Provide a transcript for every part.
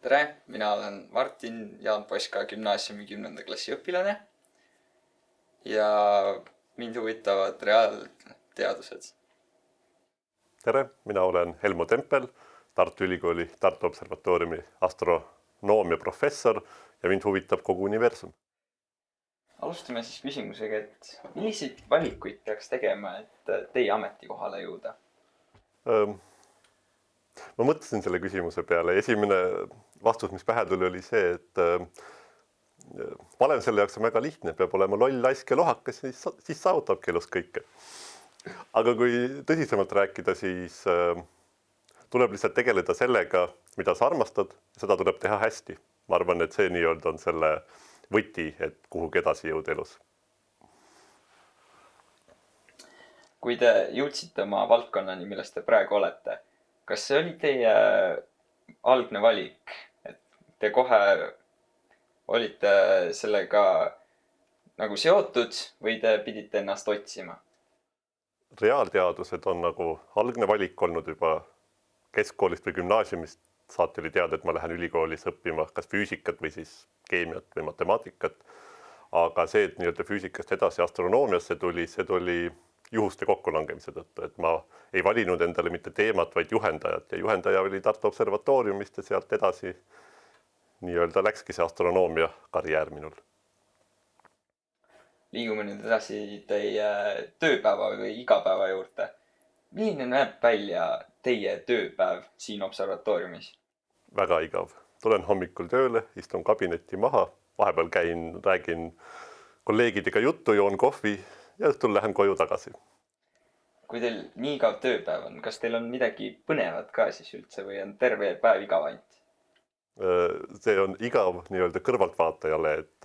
Tere, mina olen Martin Jaan Poska gümnaasiumi 10. klassi õpilane ja mind huvitavad reaalteadused. Tere, mina olen Helmo Tempel, Tartu Ülikooli Tartu Observatooriumi astronoomia professor ja mind huvitab kogu universum. Alustame siis küsimusega, et milliseid valikuid peaks tegema, et teie ametikohale jõuda? Ma mõtlesin selle küsimuse peale. Esimene vastus, mis pähe tuli, oli see, et valem selle jaoks on väga lihtne, peab olema loll, laisk ja lohakas, siis saavutabki elus kõike. Aga kui tõsisemalt rääkida, siis tuleb lihtsalt tegeleda sellega, mida sa armastad, seda tuleb teha hästi. Ma arvan, et see nii-öelda on selle võti, et kuhugi edasi jõuda elus. Kui te jõudsite oma valdkonnani, milles te praegu olete, kas see oli teie algne valik, et te kohe olite sellega nagu seotud või te pidite ennast otsima? Reaalteadused on nagu algne valik olnud juba keskkoolist või gümnaasiumist saati oli teada, et ma lähen ülikoolis õppima kas füüsikat või siis keemiat või matemaatikat. Aga see, et nii-öelda füüsikast edasi astronoomiasse tuli, see tuli juhuste kokkulangemise tõttu, et ma ei valinud endale mitte teemat, vaid juhendajat ja juhendaja oli Tartu Observatooriumist ja sealt edasi nii-öelda läkski see astronoomia karjäär minul. Liigume nüüd edasi teie tööpäeva või igapäeva juurde. Milline näeb välja teie tööpäev siin observatooriumis? Väga igav. Tulen hommikul tööle, istun kabinetti maha, vahepeal räägin kolleegidega juttu, joon kohvi ja õhtul lähen koju tagasi. Kui teil nii igav tööpäev on, kas teil on midagi põnevat ka siis üldse või on terve päev igav ainult? See on igav nii-öelda kõrvaltvaatajale, et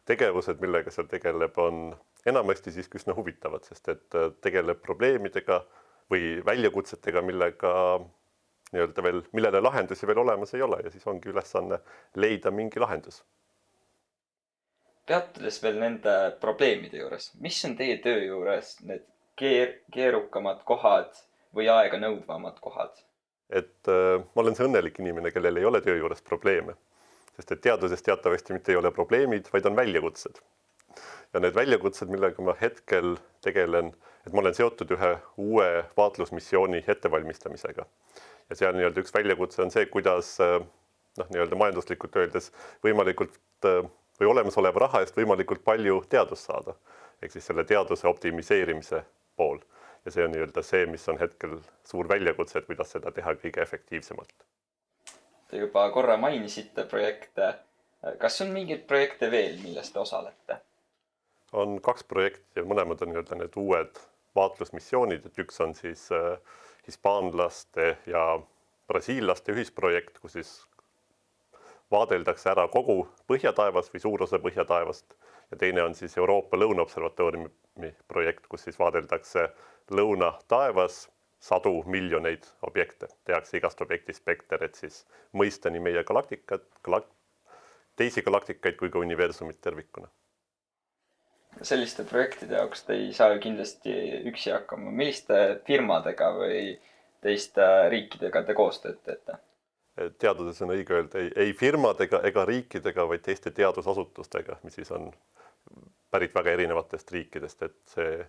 tegevused, millega seal tegeleb, on enamasti siis üsna huvitavad, sest et tegeleb probleemidega või väljakutsetega, millele lahendusi veel olemas ei ole ja siis ongi ülesanne leida mingi lahendus. Peatudes veel nende probleemide juures, mis on teie töö juures need keerukamad kohad või aega nõudvamad kohad? Et ma olen see õnnelik inimene, kellel ei ole töö juures probleeme, sest et teaduses teatavasti mitte ei ole probleemid, vaid on väljakutsed. Ja need väljakutsed, millega ma hetkel tegelen, et ma olen seotud ühe uue vaatlusmissiooni ettevalmistamisega. Ja seal nii-öelda üks väljakutse on see, kuidas nii-öelda majanduslikult öeldes võimalikult või olemasoleva raha eest võimalikult palju teadust saada. Ehk siis selle teaduse optimiseerimise pool. Ja see on nii-öelda see, mis on hetkel suur väljakutse, et kuidas seda teha kõige efektiivsemalt. Te juba korra mainisite projekte. Kas on mingeid projekte veel, milles te osalete? On 2 projekti ja mõlemad on nii-öelda need uued vaatlusmissioonid, et üks on siis hispaanlaste ja brasiillaste ühisprojekt, kus siis vaadeldakse ära kogu põhjataevas või suur osa põhjataevast ja teine on siis Euroopa Lõunaobservatooriumi projekt, kus siis vaadeldakse lõunataevas 100 miljoneid objekte. Tehakse igast objekti spekter, et siis mõista nii meie teisi galaktikaid kui ka universumit tervikuna. Selliste projektide jaoks te ei saa ju kindlasti üksi hakkama. Milliste firmadega või teiste riikidega te koostööd teete? Teaduses on õige öelda ei firmadega ega riikidega, vaid teiste teadusasutustega, mis siis on pärit väga erinevatest riikidest. Et see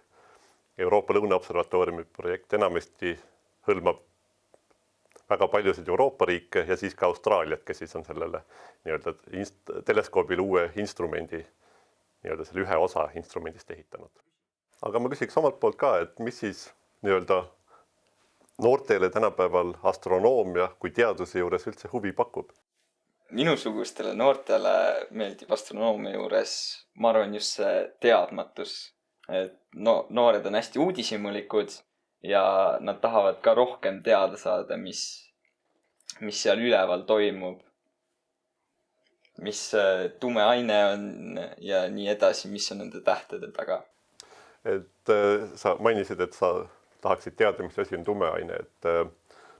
Euroopa Lõunaobservatooriumi projekt enamasti hõlmab väga paljusid Euroopa riike ja siis ka Austraaliat, kes siis on sellele nii-öelda teleskoobile uue instrumendi nii-öelda selle ühe osa instrumendist ehitanud. Aga ma küsiks omalt poolt ka, et mis siis nii-öelda noortele tänapäeval astronoomia kui teaduse juures üldse huvi pakub? Minusugustele noortele meeldib astronoomia juures, ma arvan, just see teadmatus. Et noored on hästi uudishimulikud ja nad tahavad ka rohkem teada saada, mis seal üleval toimub. Mis tume aine on ja nii edasi, mis on nende tähtede taga. Et sa mainisid, et sa tahaksid teada, mis asi on tume aine. Et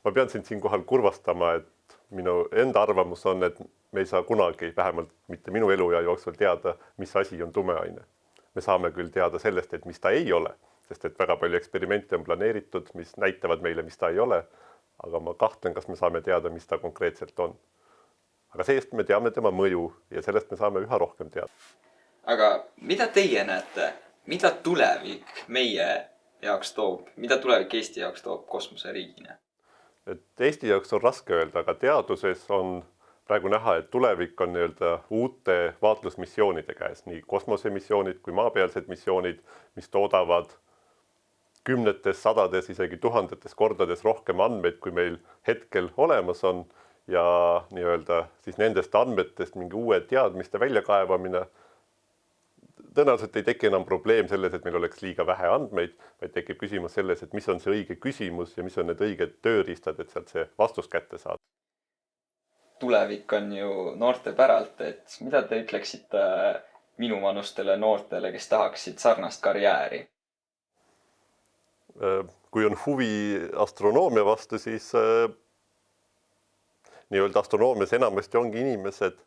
ma pean sind siinkohal kurvastama, et minu enda arvamus on, et me ei saa kunagi, vähemalt mitte minu eluea jooksul teada, mis asi on tume aine. Me saame küll teada sellest, et mis ta ei ole, sest et väga palju eksperimente on planeeritud, mis näitavad meile, mis ta ei ole, aga ma kahtlen, kas me saame teada, mis ta konkreetselt on. aga see-eest me teame tema mõju ja sellest me saame üha rohkem teada. Aga mida teie näete, mida tulevik meie jaoks toob, mida tulevik Eesti jaoks toob kosmoseriigina? Et Eesti jaoks on raske öelda, aga teaduses on praegu näha, et tulevik on nii-öelda uute vaatlusmissioonide käes, nii kosmosemissioonid kui maapealsed missioonid, mis toodavad kümnetes, sadades, isegi tuhandetes kordades rohkem andmeid, kui meil hetkel olemas on ja nii-öelda siis nendest andmetest mingi uue teadmiste väljakaevamine. Tõenäoliselt ei teki enam probleem selles, et meil oleks liiga vähe andmeid, vaid tekib küsimus selles, et mis on see õige küsimus ja mis on need õiged tööriistad, et sealt see vastus kätte saada. Tulevik on ju noorte päralt, et mida te ütleksite minuvanustele noortele, kes tahaksid sarnast karjääri? Kui on huvi astronoomia vastu, siis nii-öelda astronoomias enamasti ongi inimesed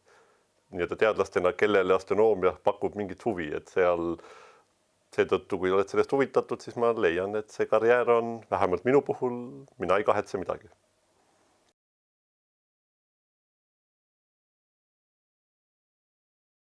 nii-öelda teadlastena, kellele astronoomia pakub mingit huvi, et seal seetõttu, kui oled sellest huvitatud, siis ma leian, et see karjäär on vähemalt minu puhul, mina ei kahetse midagi.